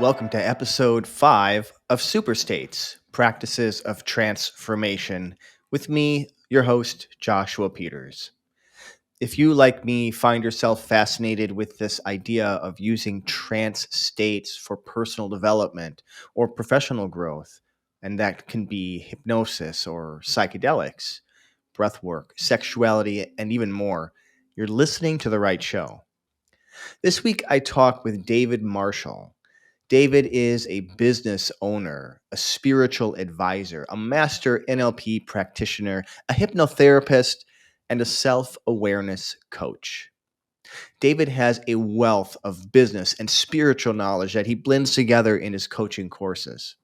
Welcome to episode 5 of Superstates Practices of Transformation with me, your host, Joshua Peters. If you, like me, find yourself fascinated with this idea of using trance states for personal development or professional growth, and that can be hypnosis or psychedelics, breath work, sexuality, and even more, you're listening to the right show. This week, I talk with David Marshall. David is a business owner, a spiritual advisor, a master NLP practitioner, a hypnotherapist, and a self awareness coach. David has a wealth of business and spiritual knowledge that he blends together in his coaching courses.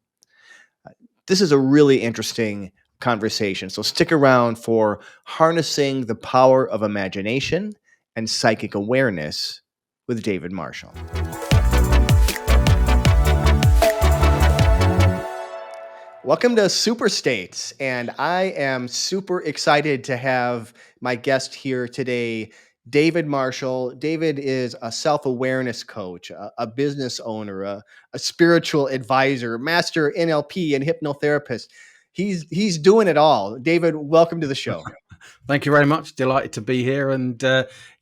This is a really interesting conversation, so stick around for Harnessing the Power of Imagination and Psychic Awareness with David Marshall. Welcome to Super States, and I am super excited to have my guest here today, David Marshall. David is a self-awareness coach, a business owner, a spiritual advisor, master NLP and hypnotherapist. He's doing it all. David, welcome to the show. Thank you very much. Delighted to be here, and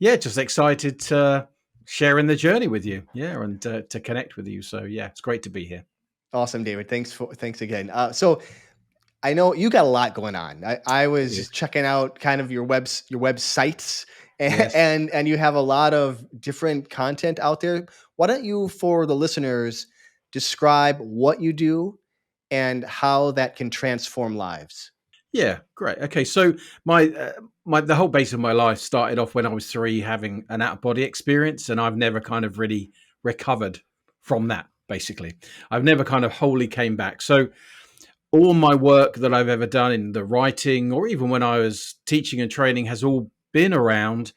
just excited to share in the journey with you. And to connect with you. So it's great to be here. Awesome, David. Thanks again. So I know you got a lot going on. I was Yes. checking out kind of your websites, Yes. and you have a lot of different content out there. Why don't you, for the listeners, describe what you do and how that can transform lives? Yeah, great. Okay, so the whole base of my life started off when I was 3, having an out of body experience, and I've never kind of really recovered from that. Basically, I've never kind of wholly came back. So all my work that I've ever done in the writing, or even when I was teaching and training, has all been around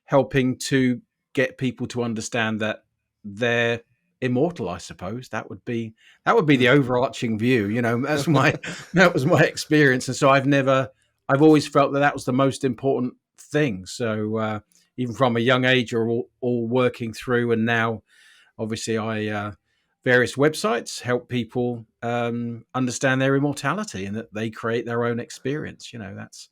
helping to get people to understand that they're immortal. I suppose that would be the overarching view. That was my experience, and so I've always felt that was the most important thing. So even from a young age, you're all working through, and now obviously I various websites help people understand their immortality and that they create their own experience. That's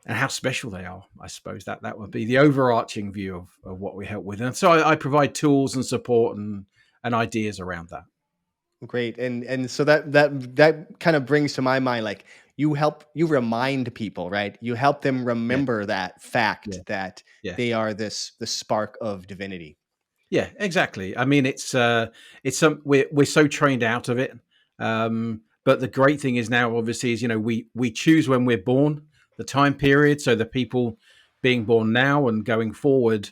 and how special they are. I suppose that would be the overarching view of what we help with. And so I provide tools and support and ideas around that. Great. And so that kind of brings to my mind, like, you remind people, right? You help them Yeah, remember that fact yeah, that yeah, they are the spark of divinity. yeah. Exactly. I mean, we're so trained out of it. But the great thing is now, obviously, is we choose when we're born, the time period, so the people being born now and going forward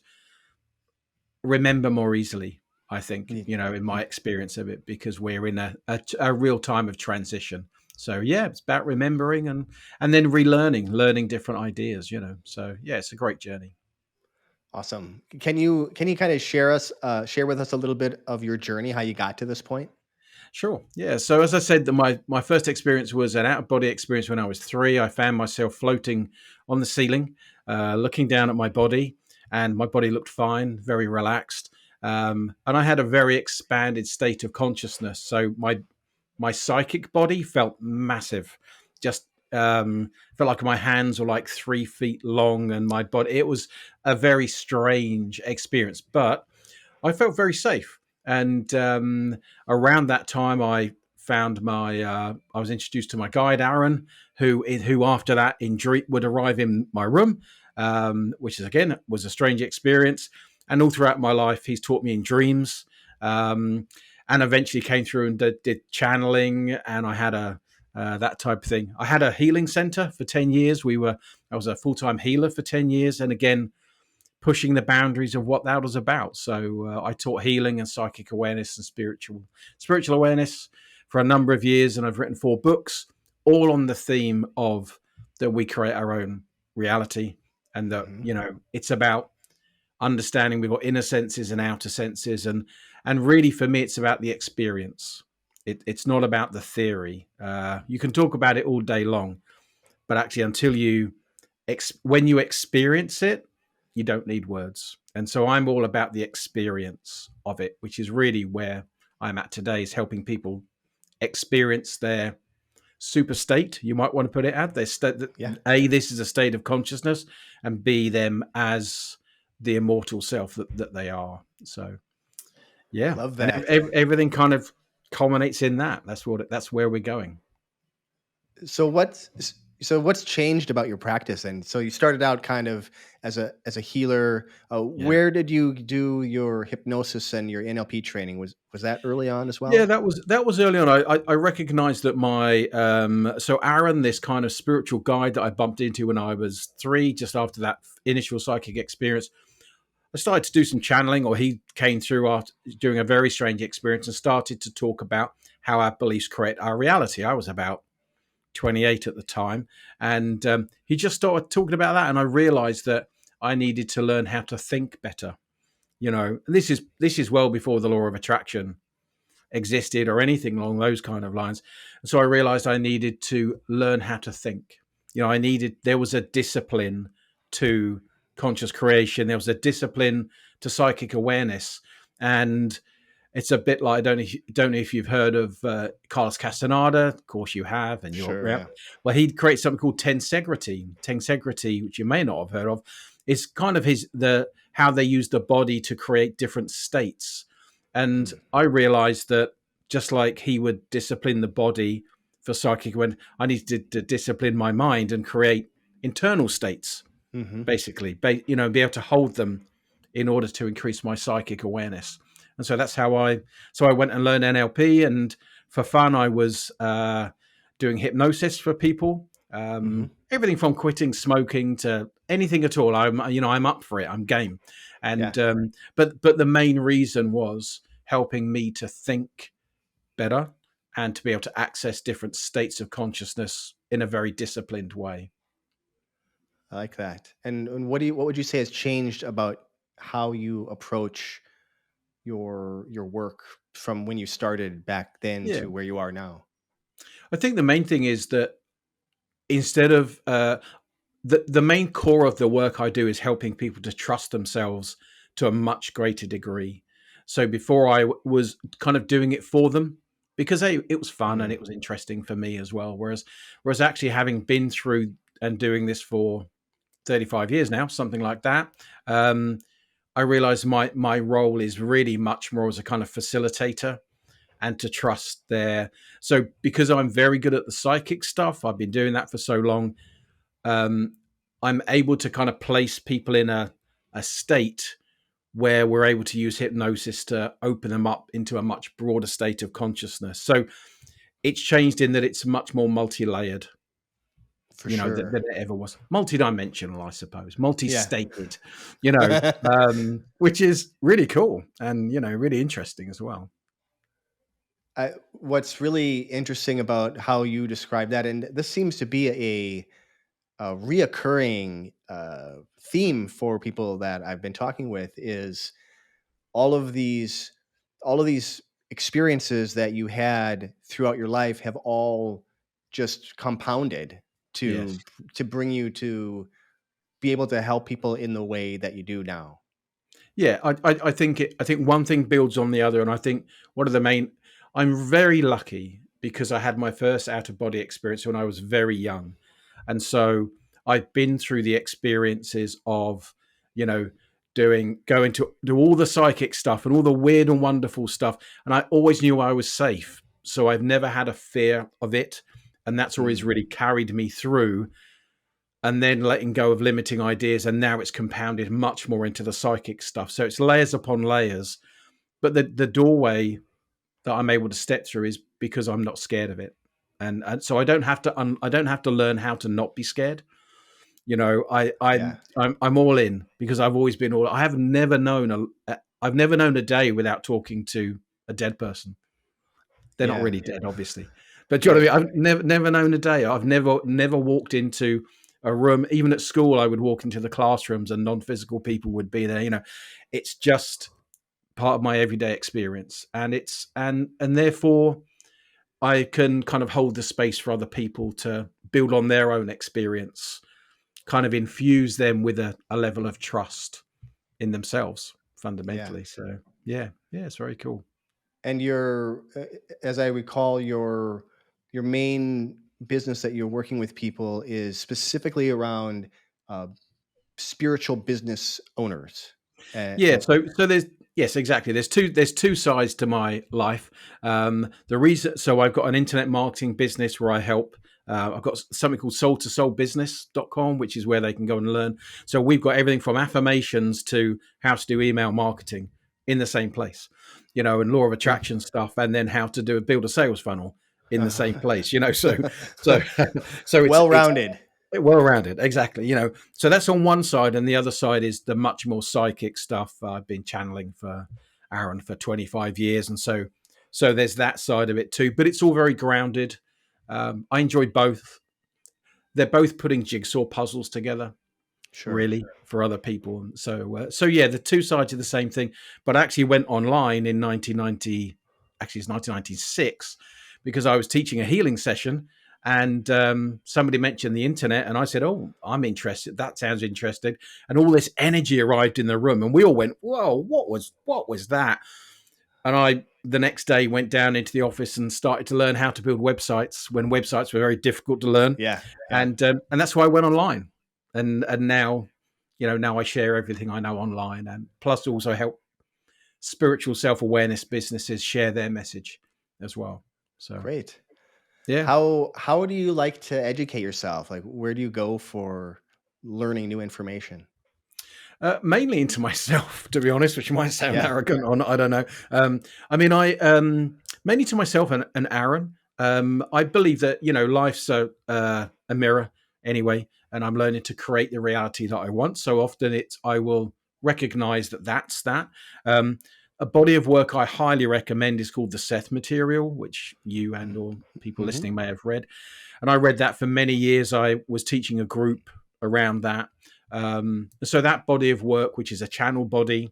remember more easily, I think, Yeah. in my experience of it, because we're in a real time of transition. So it's about remembering and then learning different ideas, So it's a great journey. Awesome. Can you kind of share with us a little bit of your journey, how you got to this point? Sure. Yeah. So as I said, my first experience was an out of body experience when I was 3. I found myself floating on the ceiling, looking down at my body, and my body looked fine, very relaxed. And I had a very expanded state of consciousness. So my psychic body felt massive, just felt like my hands were like 3 feet long, and my body. It was a very strange experience, but I felt very safe. And around that time, I found I was introduced to my guide, Aaron, who after that would arrive in my room, which is again was a strange experience. And all throughout my life, he's taught me in dreams, and eventually came through and did channeling. And I had that type of thing. I had a healing center for 10 years. I was a full-time healer for 10 years, and again, pushing the boundaries of what that was about. So I taught healing and psychic awareness and spiritual awareness for a number of years, and I've written 4 books, all on the theme of that we create our own reality, and that Mhm. it's about understanding we've got inner senses and outer senses, and really for me it's about the experience. It's not about the theory. You can talk about it all day long, but actually until when you experience it, you don't need words. And so I'm all about the experience of it, which is really where I'm at today is helping people experience their super state, you might want to put it at their state. Yeah. A, this is a state of consciousness, and B, them as the immortal self that they are. So yeah, Love and that. everything kind of culminates in that. That's where we're going. So what's what's changed about your practice? And so you started out kind of as a healer. Yeah. Where did you do your hypnosis and your NLP training? Was that early on as Yeah, well? that was early on. I recognized that my so Aaron, this kind of spiritual guide that I bumped into when I was 3, just after that initial psychic experience, I started to do some channeling, or he came through after doing a very strange experience and started to talk about how our beliefs create our reality. I was about 28 at the time, and he just started talking about that, and I realized that I needed to learn how to think better. And this is well before the law of attraction existed or anything along those kind of lines. And so I realized I needed to learn how to think. There was a discipline to conscious creation. There was a discipline to psychic awareness. And it's a bit like, I don't know if you've heard of Carlos Castaneda. Of course you have, and you're, Sure, yeah. yeah. Well, he'd create something called tensegrity. Tensegrity, which you may not have heard of, is kind of how they use the body to create different states. And Hmm. I realized that just like he would discipline the body for psychic, when I needed to discipline my mind and create internal states, Hmm. basically, be able to hold them in order to increase my psychic awareness. And so that's how I went and learned NLP, and for fun, I was doing hypnosis for people. Hmm. Everything from quitting smoking to anything at all. I'm up for it. I'm game. Yeah, And but the main reason was helping me to think better and to be able to access different states of consciousness in a very disciplined way. I like that. And what would you say has changed about how you approach your work from when you started back then Yeah. to where you are now? I think the main thing is that instead of the main core of the work I do is helping people to trust themselves to a much greater degree. So before was kind of doing it for them because it was fun and Mm. it was interesting for me as well. Whereas actually having been through and doing this for 35 years now, something like that, I realized my role is really much more as a kind of facilitator and to trust their. So because I'm very good at the psychic stuff, I've been doing that for so long. um, I'm able to kind of place people in a state where we're able to use hypnosis to open them up into a much broader state of consciousness. So it's changed in that it's much more multi-layered, For than sure. it ever was. Multi-dimensional, I suppose, Yeah. multi-stated, you know, which is really cool and, really interesting as well. What's really interesting about how you describe that, and this seems to be a reoccurring theme for people that I've been talking with, is all of these all of these experiences that you had throughout your life have all just compounded Yes. to bring you to be able to help people in the way that you do now. Yeah, I think one thing builds on the other, and I think one of the main. I'm very lucky because I had my first out of body experience when I was very young, and so I've been through the experiences of, you know, going to do all the psychic stuff and all the weird and wonderful stuff, and I always knew I was safe, so I've never had a fear of it, and that's always Mm, really carried me through, and then letting go of limiting ideas, and now it's compounded much more into the psychic stuff, so it's layers upon layers. But the doorway that I'm able to step through is because I'm not scared of it, and so I don't have to learn how to not be scared. yeah, I'm all in because I've always been all. I've never known a day without talking to a dead person. They're not yeah, really dead, obviously, but do you know right. what I mean? I've never known a day. I've never walked into a room. Even at school, I would walk into the classrooms and non-physical people would be there. It's just part of my everyday experience, and therefore I can kind of hold the space for other people to build on their own experience, kind of infuse them with a level of trust in themselves Yeah. fundamentally. So yeah, it's very cool. And your, as I recall, your main business that you're working with people is specifically around uh, spiritual business owners. Yeah, And so there's yes, exactly. There's two sides to my life. The reason so I've got an internet marketing business where I help. I've got something called soul to soul business.com, which is where they can go and learn. So we've got everything from affirmations to how to do email marketing in the same place, and law of attraction stuff, and then how to build a sales funnel in the same place, so so it's well-rounded. well rounded, exactly. So that's on one side, and the other side is the much more psychic stuff. I've been channeling for Aaron for 25 years, and so there's that side of it too. But it's all very grounded. I enjoy both. They're both putting jigsaw puzzles together, Sure. really, for other people. And so yeah, the two sides are the same thing. But I actually went online in 1990. Actually, it's 1996 because I was teaching a healing session, and somebody mentioned the internet, and I said, "Oh, I'm interested. That sounds interesting." And all this energy arrived in the room, and we all went, "Whoa, what was that?" And I the next day went down into the office and started to learn how to build websites when websites were very difficult to learn, Yeah. Yeah. and that's why I went online, and now, now I share everything I know online, and plus also help spiritual self awareness businesses share their message as well. So Great. yeah, How do you like to educate yourself? Like, where do you go for learning new information? mainly into myself, to be honest, which might sound Yeah. arrogant or not. I don't know. I mean, I mainly to myself and Aaron. I believe that life's a mirror anyway, and I'm learning to create the reality that I want. So often, I will recognize that that's that. Um, a body of work I highly recommend is called the Seth Material, which you and all people Mm-hmm. listening may have read. And I read that for many years. I was teaching a group around that. So that body of work, which is a channel body,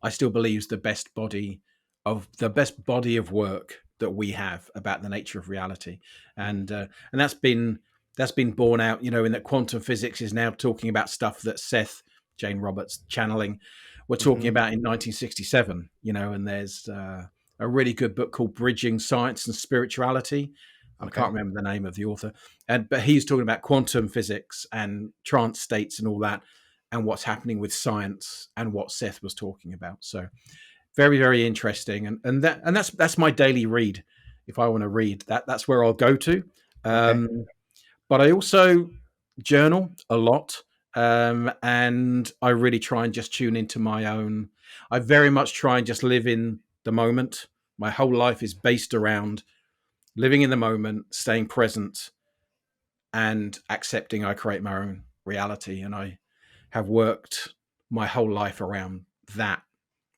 I still believe is the best body of work that we have about the nature of reality, and that's been borne out, in that quantum physics is now talking about stuff that Seth Jane Roberts channeling were talking Mm-hmm. about in 1967. And there's a really good book called Bridging Science and Spirituality. I Okay. can't remember the name of the author, but he's talking about quantum physics and trance states and all that, and what's happening with science and what Seth was talking about. So very, very interesting. And that's my daily read. If I want to read that's where I'll go to. Okay. But I also journal a lot. And I really try and just tune into my own. I very much try and just live in the moment. My whole life is based around living in the moment, staying present, and accepting I create my own reality. And I have worked my whole life around that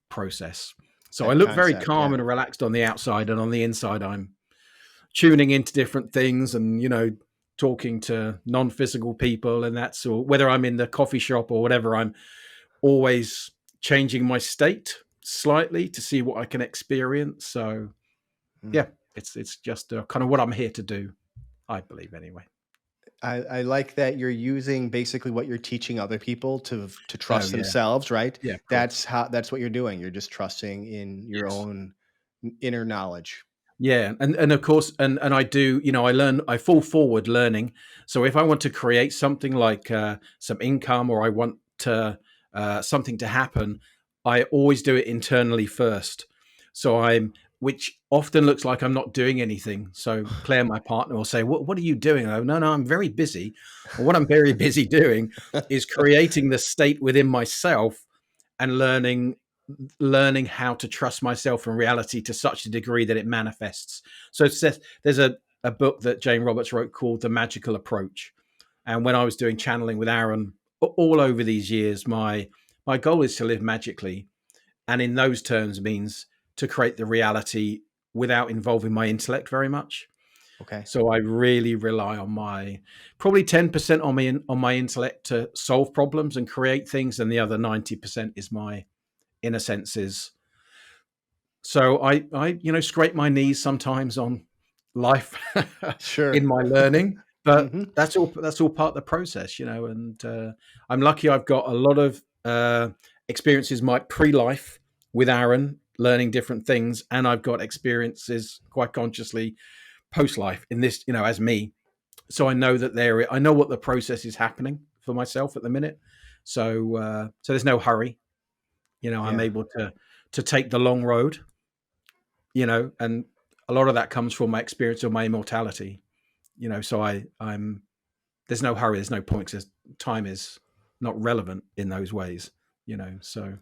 process. So I That look very concept. calm Yeah. and relaxed on the outside, and on the inside, I'm tuning into different things and talking to non-physical people, and that's all. Whether I'm in the coffee shop or whatever, I'm always changing my state slightly to see what I can experience. So Mm. yeah, it's just kind of what I'm here to do. I believe anyway. I like that you're using basically what you're teaching other people to Oh trust yeah, themselves, right? yeah, of course. That's what you're doing. You're just trusting in your Yes. own inner knowledge. Yeah, and of course, and I do, I fall forward learning. So if I want to create something like some income, or I want to something to happen, I always do it internally first. So which often looks like I'm not doing anything. So Claire, my partner, will say, "What are you doing?" I go, "No, I'm very busy." Well, what I'm very busy doing is creating the state within myself and learning how to trust myself and reality to such a degree that it manifests. So Seth, there's a book that Jane Roberts wrote called The Magical Approach. And when I was doing channeling with Aaron all over these years, my goal is to live magically. And in those terms means to create the reality without involving my intellect very much. Okay. So I really rely on my probably 10% on my intellect to solve problems and create things, and the other 90% is my inner senses. So I scrape my knees sometimes on life Sure. in my learning, but Hmm. that's all part of the process, and I'm lucky I've got a lot of experiences my pre-life with Aaron, learning different things, and I've got experiences quite consciously post life in this, as me. So I know that I know what the process is happening for myself at the minute. So there's no hurry. I'm Yeah. able to take the long road. And a lot of that comes from my experience of my immortality. So I'm there's no hurry, there's no point because time is not relevant in those ways. So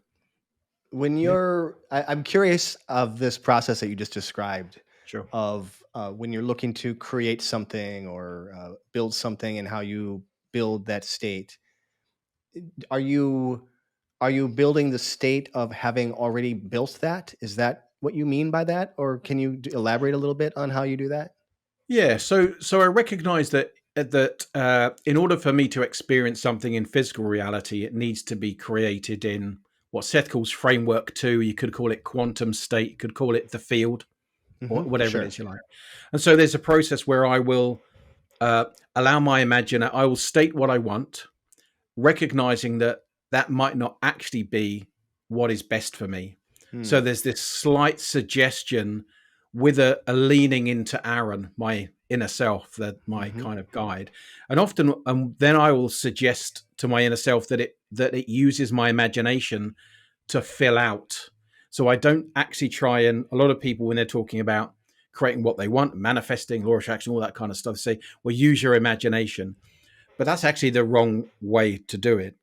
When yeah, I'm curious of this process that you just described sure. of when you're looking to create something or build something and how you build that state. Are you are you building the state of having already built that? Is that what you mean by that, or can you elaborate a little bit on how you do that? Yeah, so I recognize that in order for me to experience something in physical reality, it needs to be created in what Seth calls framework two. You could call it quantum state, you could call it the field, or whatever it Sure. is you like. And so there's a process where I will uh, allow my imagination. I will state what I want, recognizing that that might not actually be what is best for me. So Hmm. there's this slight suggestion with a leaning into Aaron, my inner self, that my Hmm. kind of guide. And often, then I will suggest to my inner self that it uses my imagination to fill out. So I don't actually try, and a lot of people, when they're talking about creating what they want, manifesting, law of attraction, all that kind of stuff, say, well, use your imagination. But that's actually the wrong way to do it.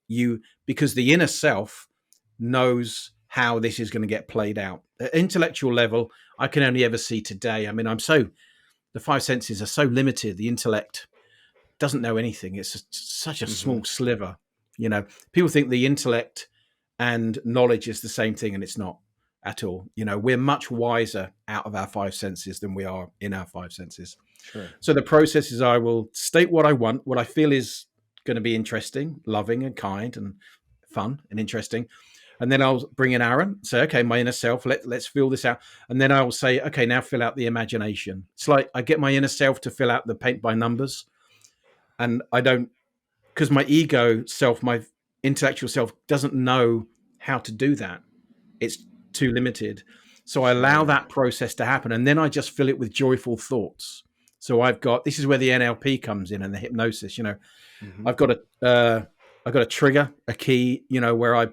Because the inner self knows how this is going to get played out. At intellectual level, I can only ever see today. I mean, the five senses are so limited. The intellect doesn't know anything. It's such a Hmm. small sliver. People think the intellect and knowledge is the same thing, and it's not at all. We're much wiser out of our five senses than we are in our five senses. Sure. So the process is I will state what I want, what I feel is going to be interesting, loving and kind and fun and interesting. And then I'll bring in Aaron, say, okay, my inner self, let's fill this out. And then I will say, okay, now fill out the imagination. It's like I get my inner self to fill out the paint by numbers. And I don't, because my ego self, my intellectual self doesn't know how to do that. It's too limited. So I allow Sure. that process to happen. And then I just fill it with joyful thoughts. So this is where the NLP comes in and the hypnosis. Hmm. I've got I've got a trigger, a key, where I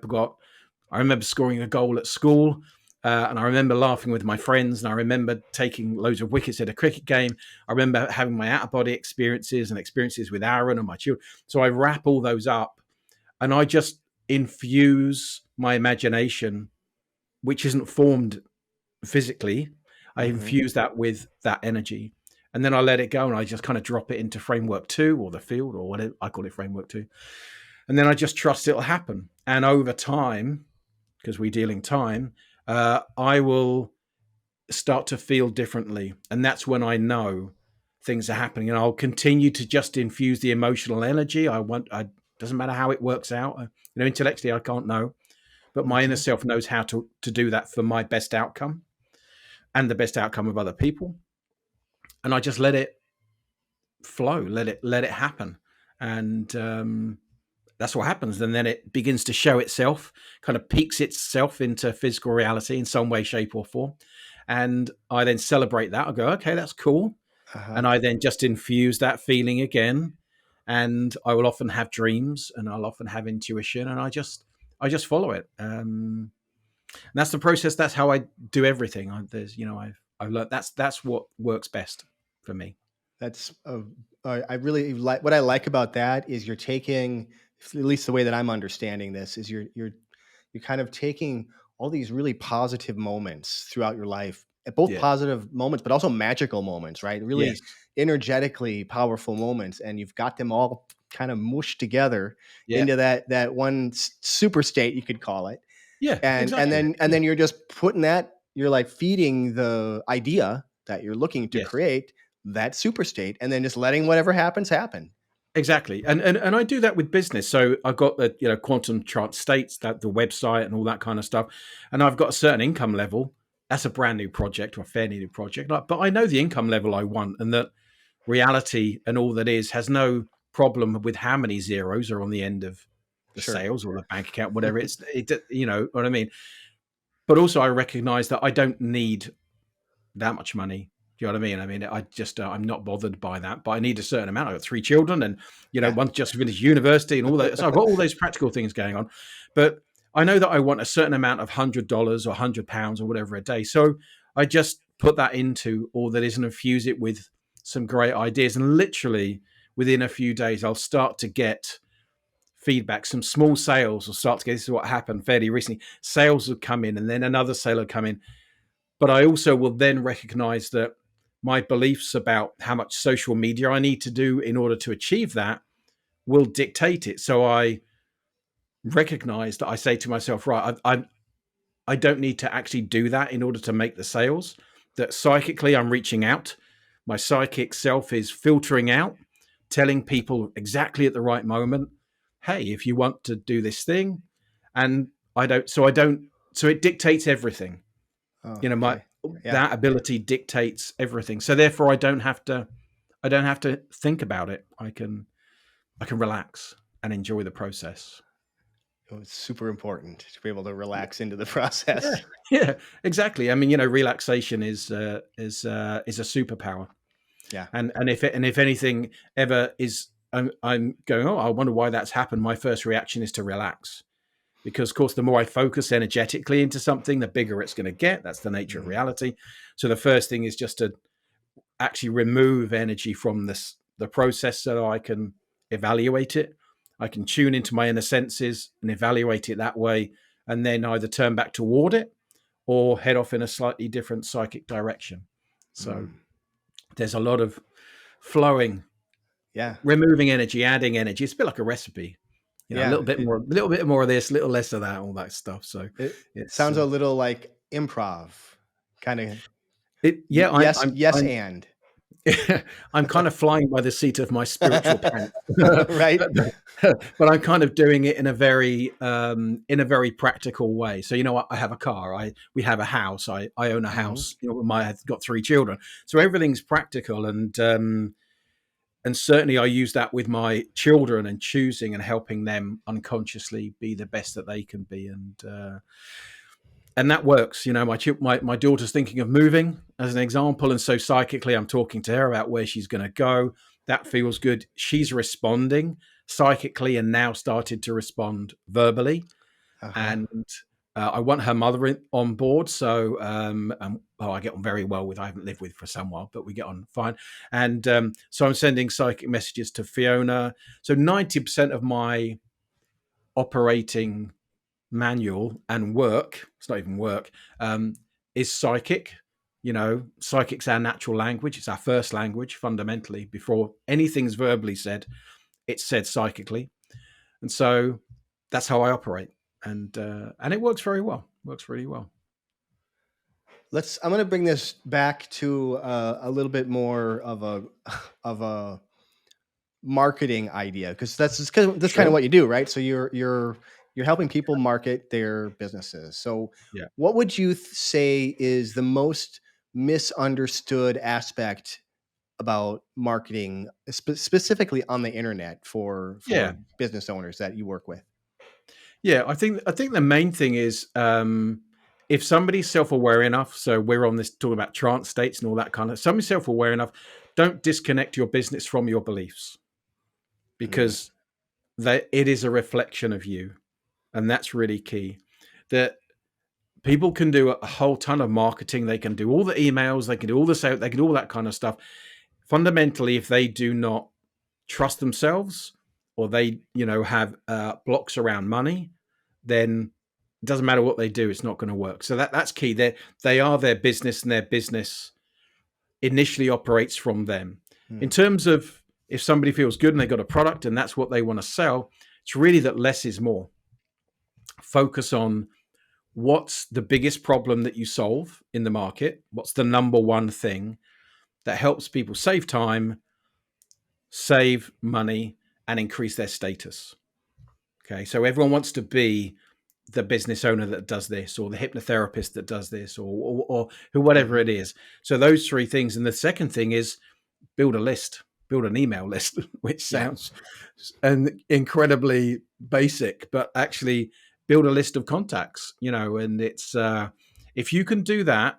remember scoring a goal at school. And I remember laughing with my friends, and I remember taking loads of wickets at a cricket game. I remember having my out of body experiences and experiences with Aaron and my children. So I wrap all those up, and I just infuse my imagination, which isn't formed physically. I Hmm. infuse that with that energy, and then I let it go, and I just kind of drop it into framework two or the field or whatever I call it, framework two. And then I just trust it'll happen. And over time, because we're dealing time, I will start to feel differently. And that's when I know things are happening. And I'll continue to just infuse the emotional energy. Doesn't matter how it works out. Intellectually, I can't know, but my inner Hmm. self knows how to do that for my best outcome and the best outcome of other people. And I just let it flow, let it happen. And that's what happens. And then it begins to show itself, kind of peaks itself into physical reality in some way, shape, or form. And I then celebrate that. I go, okay, that's cool. Uh-huh. And I then just infuse that feeling again. And I will often have dreams, and I'll often have intuition, and I just follow it. And that's the process. That's how I do everything. I've learned that's what works best for me. That's I really like what I like about that is you're taking, at least the way that I'm understanding this is you're kind of taking all these really positive moments throughout your life, both Yeah. positive moments but also magical moments, right? Really Yes. energetically powerful moments, and you've got them all kind of mushed together Yeah. into that one super state, you could call it. Yeah. And Exactly. then Yeah. you're just putting that, you're like feeding the idea that you're looking to Yes. create that super state, and then just letting whatever happens happen. Exactly, and I do that with business. So I've got the quantum chart states, that the website and all that kind of stuff, and I've got a certain income level. That's a brand new project or a fairly new project, but I know the income level I want, and that reality and all that is has no problem with how many zeros are on the end of the Sure. sales or the bank account, whatever. You know what I mean. but also I recognize that I don't need that much money. Do you know what I mean? I mean, I just I'm not bothered by that, but I need a certain amount. I've got three children, and Yeah. one just finished university, and all that. So I've got all those practical things going on, but I know that I want a certain amount of $100 or £100 or whatever a day. So I just put that into all that is and infuse it with some great ideas, and literally within a few days, I'll start to get feedback. Some small sales will start to get. This is what happened fairly recently. Sales will come in, and then another sale will come in, but I also will then recognize that my beliefs about how much social media I need to do in order to achieve that will dictate it. So I recognize that I say to myself, right, I don't need to actually do that in order to make the sales. That psychically I'm reaching out. My psychic self is filtering out, telling people exactly at the right moment, hey, if you want to do this thing, and I don't, so it dictates everything. Oh, My okay. Yeah. that ability dictates everything. So therefore I don't have to think about it. I can relax and enjoy the process. It was super important to be able to Yeah. relax into the Yeah, process. yeah, exactly. I mean, relaxation is a superpower. Yeah. And if anything ever is, I'm going, oh, I wonder why that's happened. My first reaction is to relax, because of course the more I focus energetically into something, the bigger it's going to get. That's the nature of Mhm. reality. So the first thing is just to actually remove energy from the process so I can evaluate it. I can tune into my inner senses and evaluate it that way, and then either turn back toward it or head off in a slightly different psychic direction. So Mm. there's a lot of flowing, Yeah. removing energy, adding energy. It's a bit like a recipe, a Yeah. a little bit more of this, a little less of that, all that stuff. So It it's sounds a little like improv, kind of. yeah, Yes, yes, I'm and I'm kind of flying by the seat of my spiritual pants, right. but I'm kind of doing it in a very practical way. So I have a car, we have a house, I own a Hmm. house. I've got three children, so everything's practical, and certainly I use that with my children and choosing and helping them unconsciously be the best that they can be, and that works. My daughter's thinking of moving as an example, and so psychically I'm talking to her about where she's going to go. That feels good. She's responding psychically and now started to respond verbally, Uh-huh. and I want her mother on board. So I get on very well with. I haven't lived with for some while, but we get on fine. And so I'm sending psychic messages to Fiona. So 90% of my operating manual and work, it's not even work, is psychic. Psychic's our natural language. It's our first language fundamentally. Before anything's verbally said, it's said psychically. And so that's how I operate. And it works very well. Works really well. I'm going to bring this back to a little bit more of a of a marketing idea, because that's kind of Sure. what you do, right? So you're helping people market their businesses. So Yeah. what would you say is the most misunderstood aspect about marketing, specifically on the internet, Yeah. for business owners that you work with? Yeah. I think the main thing is, if somebody's self-aware enough, so we're on this talking about trance states and all that kind of, somebody's self-aware enough, don't disconnect your business from your beliefs, Mm, because it is a reflection of you. And that's really key. That people can do a whole ton of marketing. They can do all the emails, they can do all the sales, they can do all that kind of stuff. Fundamentally, if they do not trust themselves, or they, have blocks around money, then it doesn't matter what they do, it's not going to work. So that's key. They are their business, and their business initially operates from them. In mm, terms of, if somebody feels good and they got a product and that's what they want to sell, it's really that less is more. Focus on what's the biggest problem that you solve in the market, what's the number one thing that helps people save time, save money, and increase their status. Okay, so everyone wants to be the business owner that does this, or the hypnotherapist that does this, or who, whatever hmm. it is. So those three things. And the second thing is build a list, build an email list, which Yeah. sounds incredibly basic, but actually build a list of contacts, and it's if you can do that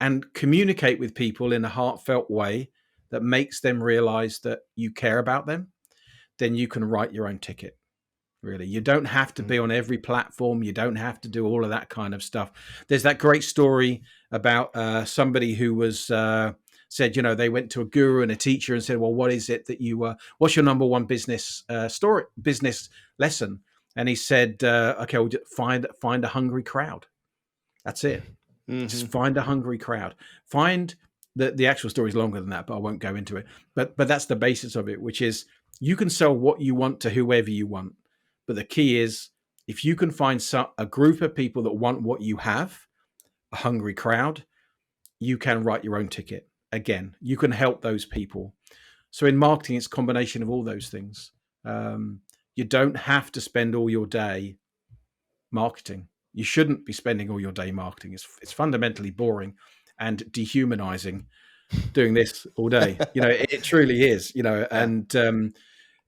and communicate with people in a heartfelt way that makes them realize that you care about them, then you can write your own ticket. Really, you don't have to be on every platform. You don't have to do all of that kind of stuff. There's that great story about somebody who was said, they went to a guru and a teacher and said, well, what is it that what's your number one business business lesson? And he said, okay, we'll just find a hungry crowd. That's it. Mm-hmm. Just find a hungry crowd. Find the actual story is longer than that, but I won't go into it. But that's the basis of it, which is you can sell what you want to whoever you want. But the key is if you can find a group of people that want what you have, a hungry crowd, you can write your own ticket. Again, you can help those people. So in marketing, it's a combination of all those things. You don't have to spend all your day marketing. You shouldn't be spending all your day marketing. It's fundamentally boring and dehumanizing doing this all day. It truly is, Yeah. and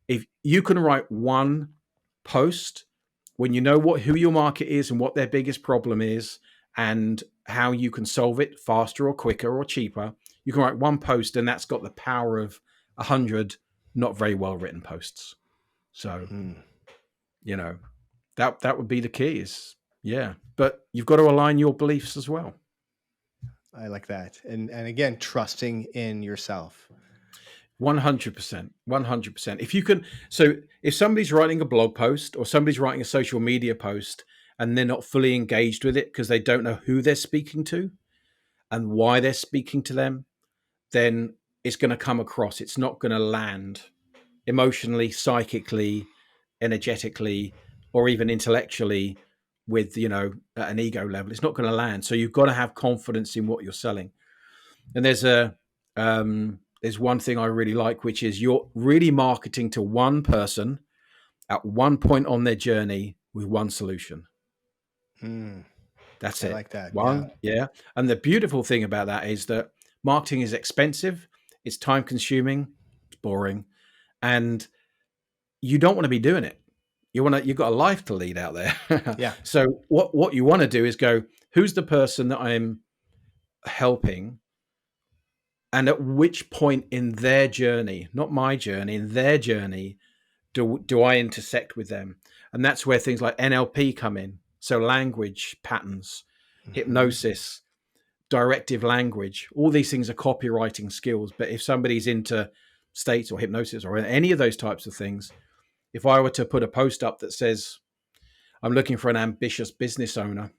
if you can write one post when you know who your market is and what their biggest problem is and how you can solve it faster or quicker or cheaper, you can write one post and that's got the power of 100 not very well written posts. So, that would be the key but you've got to align your beliefs as well. I like that. And again, trusting in yourself. 100%. 100%. If somebody's writing a blog post or somebody's writing a social media post and they're not fully engaged with it because they don't know who they're speaking to and why they're speaking to them, then it's going to come across. It's not going to land emotionally, psychically, energetically, or even intellectually with, at an ego level. It's not going to land. So you've got to have confidence in what you're selling. And there's one thing I really like, which is you're really marketing to one person at one point on their journey with one solution. That's it. I like that. Yeah. And the beautiful thing about that is that marketing is expensive, it's time consuming, it's boring, and you don't want to be doing it. You've got a life to lead out there. Yeah. So what you want to do is go, who's the person that I'm helping? And at which point in their journey, not my journey, in their journey, do I intersect with them? And that's where things like NLP come in. So language patterns, hypnosis, directive language, all these things are copywriting skills. But if somebody's into states or hypnosis or any of those types of things, if I were to put a post up that says, I'm looking for an ambitious business owner,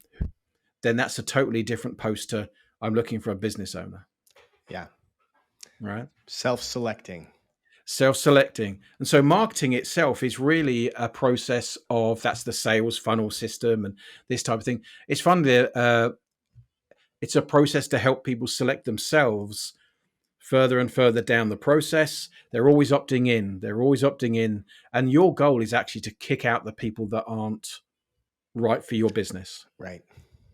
then that's a totally different post to I'm looking for a business owner. Yeah. Right. Self-selecting. And so marketing itself is really a process of, that's the sales funnel system and this type of thing. It's fun. It's a process to help people select themselves further and further down the process. They're always opting in. And your goal is actually to kick out the people that aren't right for your business. Right.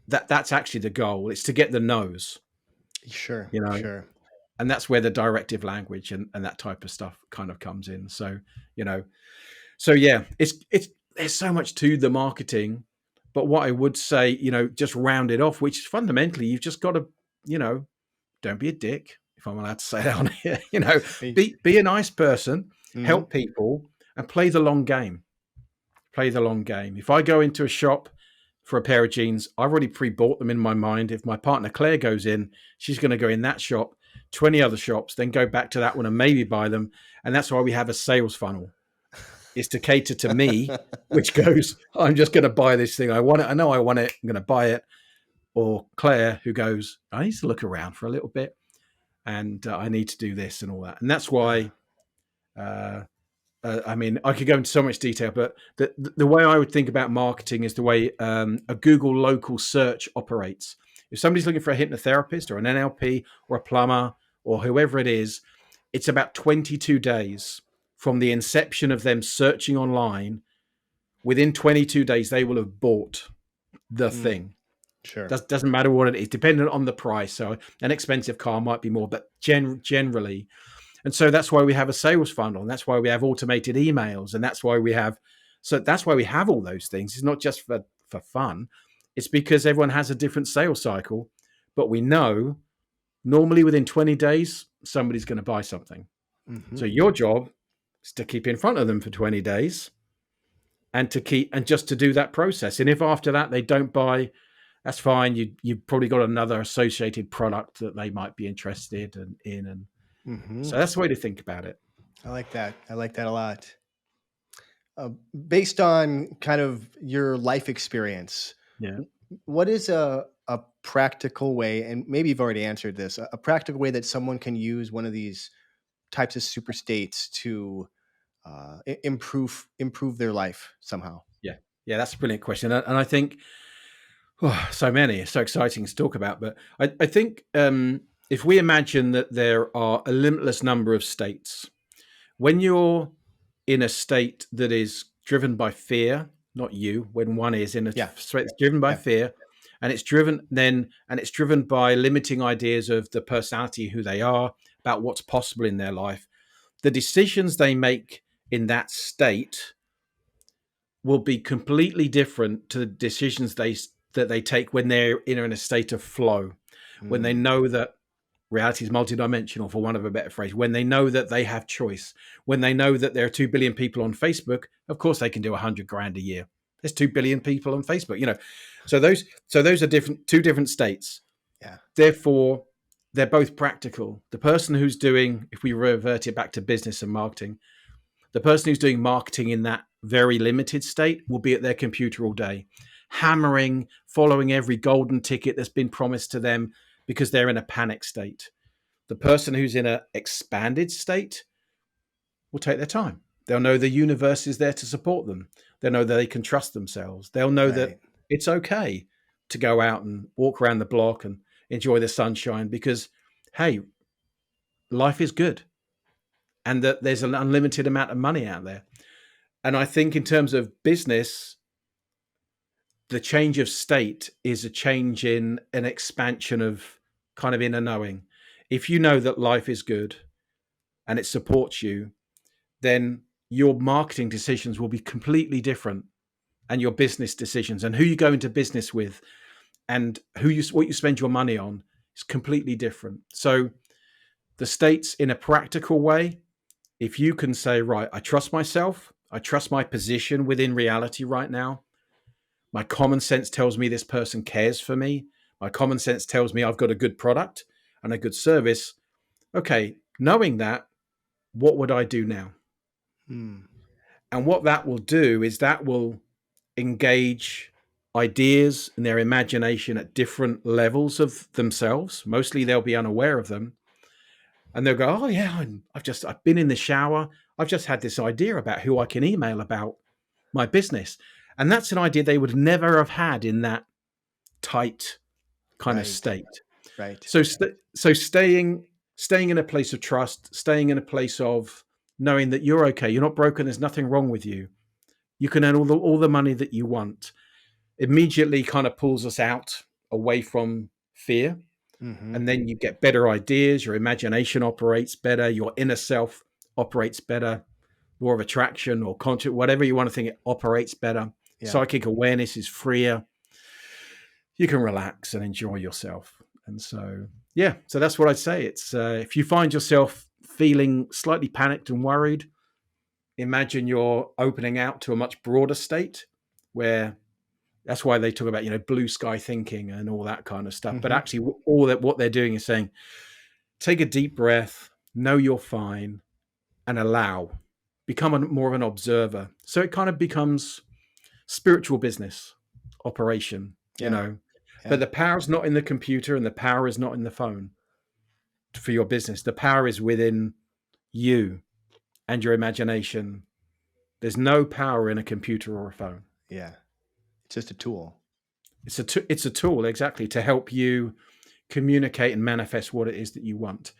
That's actually the goal. It's to get the no's. Sure. Sure. And that's where the directive language and that type of stuff kind of comes in. So, there's so much to the marketing, but what I would say, just round it off, which is fundamentally, you've just got to, don't be a dick, if I'm allowed to say that on here, be a nice person, help people and play the long game. If I go into a shop for a pair of jeans, I've already pre-bought them in my mind. If my partner Claire goes in, she's going to go in that shop, 20 other shops, then go back to that one and maybe buy them. And that's why we have a sales funnel. It's to cater to me, which goes, I'm just going to buy this thing. I want it. I know I want it. I'm going to buy it. Or Claire, who goes, I need to look around for a little bit and I need to do this and all that. And that's why, I could go into so much detail, but the way I would think about marketing is the way a Google local search operates. If somebody's looking for a hypnotherapist or an NLP or a plumber or whoever it is, it's about 22 days from the inception of them searching online. Within 22 days, they will have bought the thing. Sure. Doesn't matter what it is, depending on the price. So an expensive car might be more, but generally. And so that's why we have a sales funnel. And that's why we have automated emails. And that's why we have So that's why we have all those things. It's not just for fun. It's because everyone has a different sales cycle, but we know normally within 20 days, somebody's going to buy something. Mm-hmm. So your job is to keep in front of them for 20 days and just to do that process. And if after that they don't buy, that's fine. You've probably got another associated product that they might be interested in. And Mm-hmm. so that's the way to think about it. I like that. I like that a lot. Uh, Based on kind of your life experience, Yeah. what is a practical way, and maybe you've already answered this, a practical way that someone can use one of these types of super states to improve their life somehow? Yeah. Yeah. That's a brilliant question. And I think, so many, it's so exciting to talk about. But I think if we imagine that there are a limitless number of states, when you're in a state that is driven by fear, not you, when one is in a Yeah, state that's driven by yeah. fear, and it's driven by limiting ideas of the personality, who they are, about what's possible in their life, the decisions they make in that state will be completely different to the decisions that they take when they're in a state of flow, when they Mm, know that reality is multidimensional, for want of a better phrase, when they know that they have choice, when they know that there are 2 billion people on Facebook. Of course they can do 100 grand a year. There's 2 billion people on Facebook, so those are two different states. yeah. Therefore they're both practical. The person who's doing, if we revert it back to business and marketing, the person who's doing marketing in that very limited state will be at their computer all day, hammering, following every golden ticket that's been promised to them, because they're in a panic state. The person who's in an expanded state will take their time. They'll know the universe is there to support them. They'll know that they can trust themselves. They'll know that Right. it's okay to go out and walk around the block and enjoy the sunshine, because, hey, life is good and that there's an unlimited amount of money out there. And I think in terms of business, the change of state is a change in an expansion of kind of inner knowing. If you know that life is good and it supports you, then your marketing decisions will be completely different, and your business decisions and who you go into business with and what you spend your money on is completely different. So the states, in a practical way, if you can say, right, I trust myself, I trust my position within reality right now. My common sense tells me this person cares for me. My common sense tells me I've got a good product and a good service. Okay, knowing that, what would I do now? Mm, And what that will do is that will engage ideas and their imagination at different levels of themselves. Mostly they'll be unaware of them. And they'll go, oh yeah, I've been in the shower. I've just had this idea about who I can email about my business. And that's an idea they would never have had in that tight kind of right. state. Right. So staying in a place of trust, staying in a place of knowing that you're okay, you're not broken, there's nothing wrong with you. You can earn all the money that you want. Immediately kind of pulls us out away from fear. Mm-hmm. And then you get better ideas, your imagination operates better, your inner self operates better, law of attraction or conscious, whatever you want to think, it operates better. Yeah. Psychic awareness is freer. You can relax and enjoy yourself. And so, yeah, so that's what I'd say. It's if you find yourself feeling slightly panicked and worried, imagine you're opening out to a much broader state, where that's why they talk about, blue sky thinking and all that kind of stuff. But Mm-hmm. actually, all that what they're doing is saying, take a deep breath, know you're fine, and allow. Become more of an observer. So it kind of becomes spiritual business operation, Yeah. But Yeah. the power is not in the computer and the power is not in the phone for your business. The power is within you and your imagination. There's no power in a computer or a phone. Yeah. It's just a tool. It's a tool, exactly, to help you communicate and manifest what it is that you want.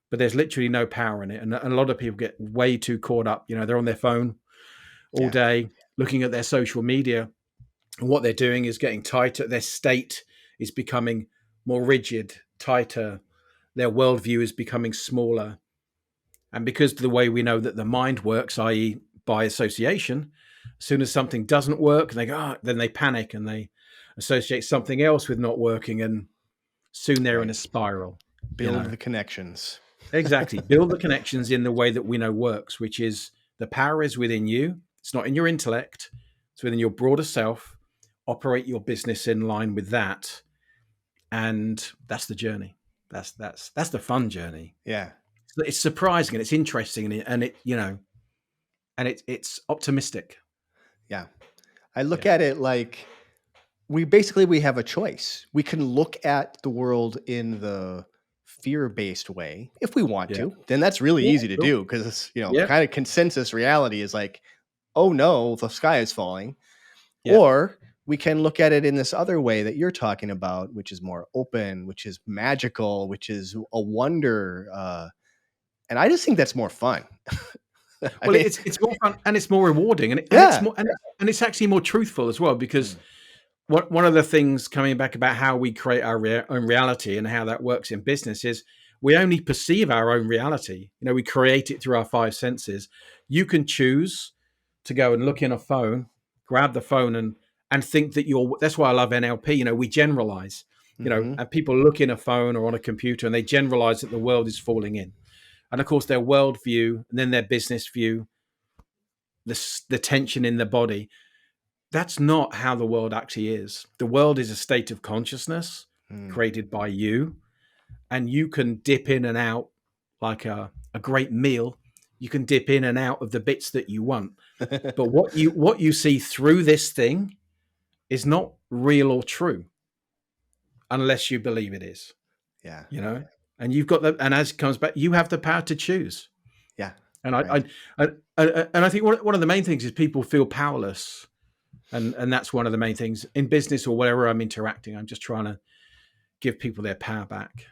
But there's literally no power in it. And a lot of people get way too caught up. They're on their phone all Yeah. day looking at their social media. And what they're doing is getting tighter. Their state is becoming more rigid, tighter. Their worldview is becoming smaller. And because of the way we know that the mind works, i.e., by association, As soon as something doesn't work, they go, oh, then they panic and they associate something else with not working, and soon they're in Right. a spiral. You Build know, the connections. exactly. Build the connections in the way that we know works, which is the power is within you. It's not in your intellect. It's within your broader self. Operate your business in line with that, and that's the journey. That's the fun journey. Yeah. It's surprising and it's interesting and it you know and it's optimistic. Yeah. I look Yeah, at it like we have a choice. We can look at the world in the fear-based way if we want yeah, to. Then that's really yeah, easy to sure. do because, Yeah, kind of consensus reality is like, oh no, the sky is falling. yeah. Or we can look at it in this other way that you're talking about, which is more open, which is magical, which is a wonder. And I just think that's more fun. I Well, mean, it's more fun and it's more rewarding and it's yeah. more and it's actually more truthful as well because Mm. one of the things coming back about how we create our own reality and how that works in business is we only perceive our own reality. You know, we create it through our five senses. You can choose to go and look in a phone, grab the phone and think that you're that's why I love NLP. You know, we generalize, Hmm. and people look in a phone or on a computer and they generalize that the world is falling in. And of course their worldview and then their business view, the tension in the body, that's not how the world actually is. The world is a state of consciousness Mm. created by you, and you can dip in and out like a great meal. You can dip in and out of the bits that you want. But what you see through this thing is not real or true unless you believe it is, Yeah. you know? And you've got the and as it comes back, you have the power to choose. Yeah. And I, Right. and I think one of the main things is people feel powerless, and that's one of the main things in business or wherever I'm interacting. I'm just trying to give people their power back,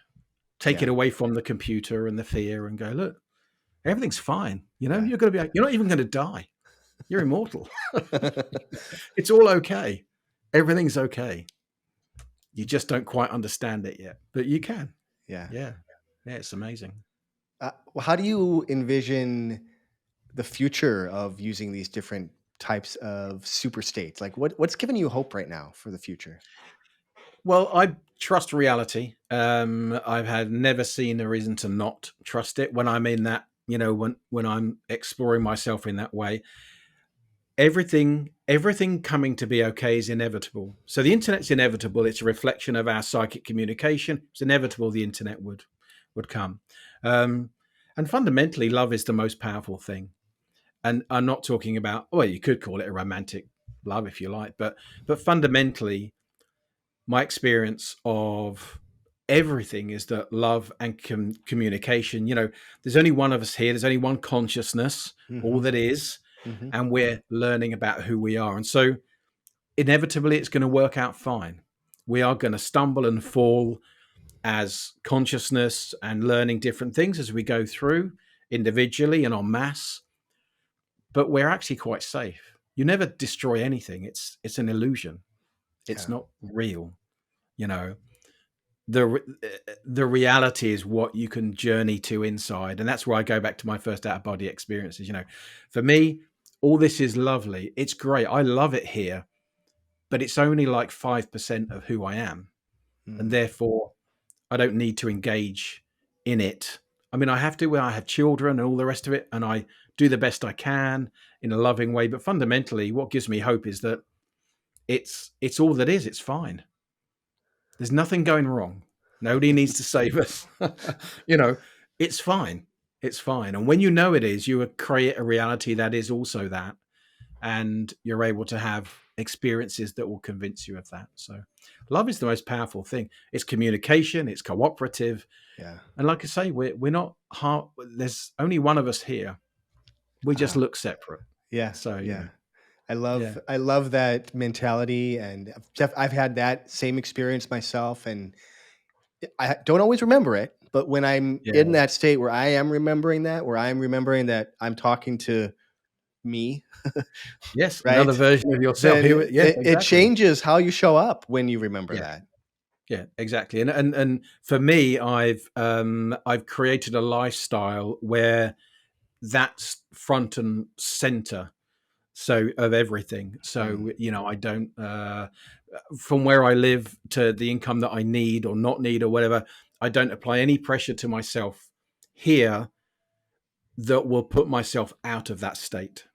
take Yeah. it away from the computer and the fear, and go, look, everything's fine. You know, Yeah. you're not even going to die. You're immortal. It's all okay. Everything's okay. You just don't quite understand it yet, but you can. Yeah. Yeah, yeah, it's amazing. How do you envision the future of using these different types of super states? Like what's giving you hope right now for the future? Well, I trust reality. I've had never seen a reason to not trust it when I'm in that. You know, when I'm exploring myself in that way, everything coming to be okay is inevitable. So the internet's inevitable. It's a reflection of our psychic communication. It's inevitable the internet would come, um, and fundamentally, love is the most powerful thing. And I'm not talking about, well, you could call it a romantic love if you like, but fundamentally, my experience of everything is that love and communication, there's only one of us here, there's only one consciousness, all Hmm. that is, Hmm. and we're learning about who we are. And so inevitably it's going to work out fine. We are going to stumble and fall as consciousness and learning different things as we go through individually and en masse, but we're actually quite safe. You never destroy anything. It's an illusion. It's Yeah. not real, you know. The reality is what you can journey to inside, and that's where I go back to my first out of body experiences. For me, all this is lovely, it's great, I love it here, but it's only like 5% of who I am, and Mm. therefore I don't need to engage in it. I mean, I have to when I have children and all the rest of it, and I do the best I can in a loving way, but fundamentally what gives me hope is that it's all that is. It's fine. There's nothing going wrong. Nobody needs to save us. you know, it's fine. It's fine. And when you know it is, you create a reality that is also that. And you're able to have experiences that will convince you of that. So love is the most powerful thing. It's communication, it's cooperative. Yeah. And like I say, we're not hard. There's only one of us here. We just Ah, look separate. yeah. So, Yeah. yeah. I love that mentality, and I've had that same experience myself, and I don't always remember it, but when I'm Yeah. in that state where I am remembering that, where I'm remembering that I'm talking to me, Yes. Another right? version of yourself Then here. Yes, it exactly. changes how you show up when you remember Yeah. that. Yeah, exactly. And for me, I've created a lifestyle where that's front and center. So of everything. Mm. So, I don't, from where I live to the income that I need or not need or whatever, I don't apply any pressure to myself here that will put myself out of that state.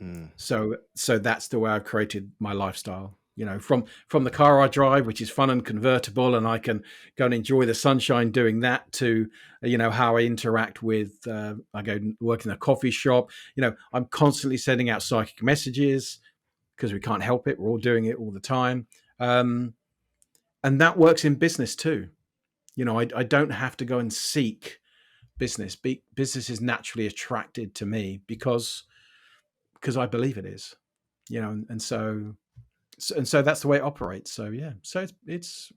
Mm. So that's the way I've created my lifestyle. From the car I drive, which is fun and convertible, and I can go and enjoy the sunshine doing that, to how I interact with. I go work in a coffee shop. I'm constantly sending out psychic messages because we can't help it. We're all doing it all the time, and that works in business too. I don't have to go and seek business. Business is naturally attracted to me because I believe it is. And so that's the way it operates. So yeah, so it's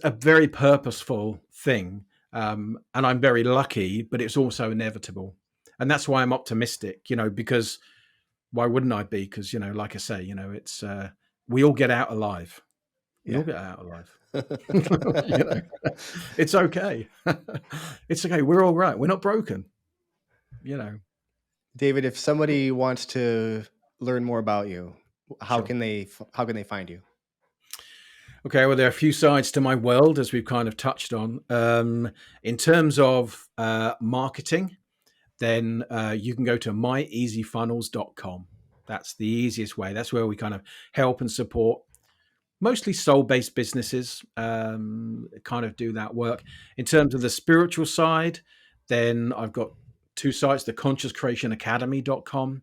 a very purposeful thing, and I'm very lucky, but it's also inevitable, and that's why I'm optimistic. Because why wouldn't I be? Because like I say, it's we all get out alive. We Yeah. all get out alive. It's okay. It's okay. We're all right. We're not broken. You know. David, if somebody wants to learn more about you, how Sure. can they find you? Okay, well, there are a few sides to my world, as we've kind of touched on. In terms of marketing, then you can go to myeasyfunnels.com. That's the easiest way. That's where we kind of help and support mostly soul-based businesses, kind of do that work. In terms of the spiritual side, then I've got two sites, the consciouscreationacademy.com,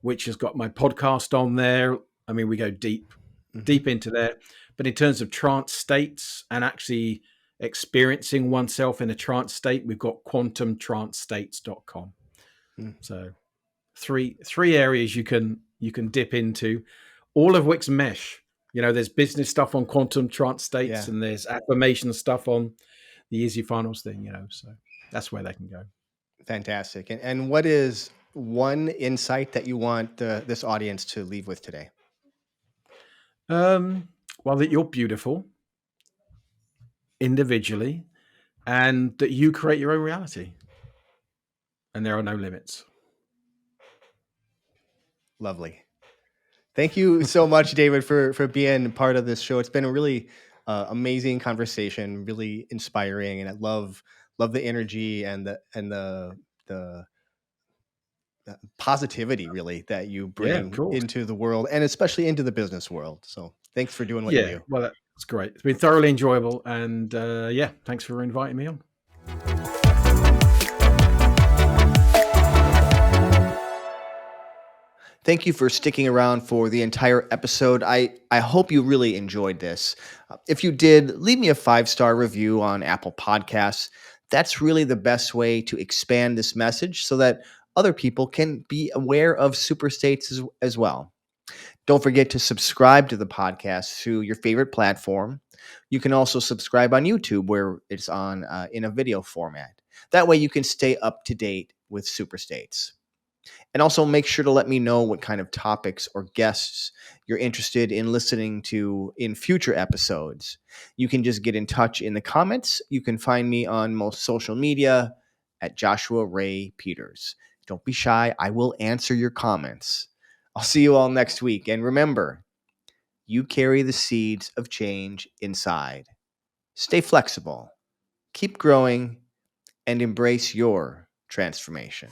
which has got my podcast on there. I mean, we go deep Hmm. into there. But in terms of trance states and actually experiencing oneself in a trance state, we've got quantumtrancestates.com. Mm. So three areas you can dip into, all of which mesh. There's business stuff on quantum trance states, Yeah, and there's affirmation stuff on the Easy Finals thing. So that's where they can go. fantastic. And what is one insight that you want this audience to leave with today? Well, that you're beautiful individually, and that you create your own reality, and there are no limits. Lovely. Thank you so much, David, for being part of this show. It's been a really amazing conversation, really inspiring, and I love the energy and the positivity really that you Yeah, of bring course. into the world and especially into the business world. So thanks for doing what you Yeah, do. well, that's great. It's been thoroughly enjoyable, and yeah, thanks for inviting me on. Thank you for sticking around for the entire episode. I hope you really enjoyed this. If you did, leave me a 5-star review on Apple Podcasts. That's really the best way to expand this message so that other people can be aware of superstates as well. Don't forget to subscribe to the podcast through your favorite platform. You can also subscribe on YouTube where it's on in a video format. That way you can stay up to date with superstates. And also make sure to let me know what kind of topics or guests you're interested in listening to in future episodes. You can just get in touch in the comments. You can find me on most social media at Joshua Ray Peters. Don't be shy. I will answer your comments. I'll see you all next week. And remember, you carry the seeds of change inside. Stay flexible, keep growing, and embrace your transformation.